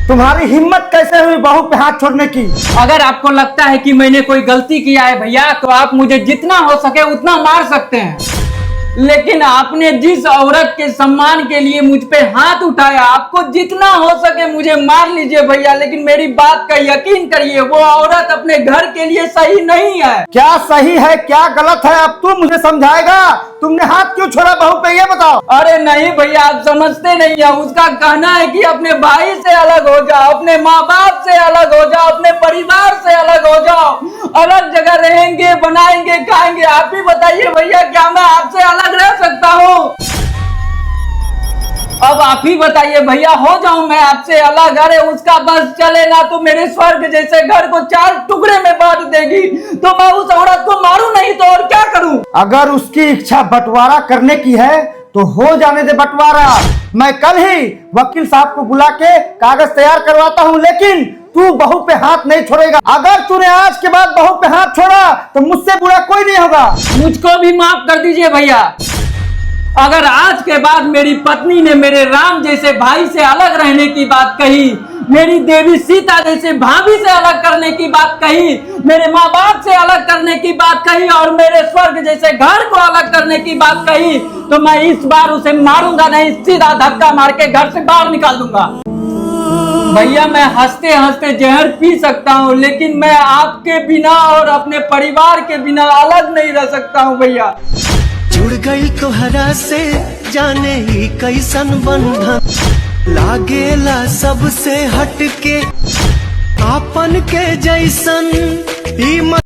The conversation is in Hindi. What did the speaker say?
तुम्हारी हिम्मत कैसे हुई बहू पे हाथ छोड़ने की? अगर आपको लगता है कि मैंने कोई गलती किया है भैया, तो आप मुझे जितना हो सके उतना मार सकते हैं, लेकिन आपने जिस औरत के सम्मान के लिए मुझ पे हाथ उठाया, आपको जितना हो सके मुझे मार लीजिए भैया, लेकिन मेरी बात का यकीन करिए, वो औरत अपने घर के लिए सही नहीं है। क्या सही है क्या गलत है अब तू मुझे समझाएगा? तुमने हाथ क्यों छोड़ा बहू पे ये बताओ। अरे नहीं भैया, आप समझते नहीं है। उसका कहना है कि अपने भाई से अलग हो जाओ, अपने माँ बाप से अलग हो जाओ, अपने परिवार से अलग हो जाओ, अलग जगह रहेंगे, बनाएंगे, खाएंगे। आप ही बताइए भैया, क्या मैं आपसे अलग रह सकता हूँ? अब आप ही बताइए भैया, हो जाऊं मैं आपसे अलग? अरे उसका बस चले ना तो मेरे स्वर्ग जैसे घर को 4 टुकड़े में बांट देगी, तो मैं उस औरत को मारूं नहीं तो और क्या करूं? अगर उसकी इच्छा बंटवारा करने की है तो हो जाने दे बंटवारा। मैं कल ही वकील साहब को बुला के कागज तैयार करवाता हूँ, लेकिन तू बहू पे हाथ नहीं छोड़ेगा। अगर तूने आज के बाद बहू पे हाथ छोड़ा तो मुझसे बुरा कोई नहीं होगा। मुझको भी माफ कर दीजिए भैया। अगर आज के बाद मेरी पत्नी ने मेरे राम जैसे भाई से अलग रहने की बात कही, मेरी देवी सीता जैसे भाभी से अलग करने की बात कही, मेरे माँ बाप से अलग करने की बात कही और मेरे स्वर्ग जैसे घर को अलग करने की बात कही, तो मैं इस बार उसे मारूंगा नहीं, सीधा धक्का मार के घर से बाहर निकाल दूंगा। भैया मैं हंसते हंसते जहर पी सकता हूँ, लेकिन मैं आपके बिना और अपने परिवार के बिना अलग नहीं रह सकता हूँ भैया। जुड़ गई तोहरा से जाने ही कैसन बंधन, लागेला सबसे हटके आपन के जैसन।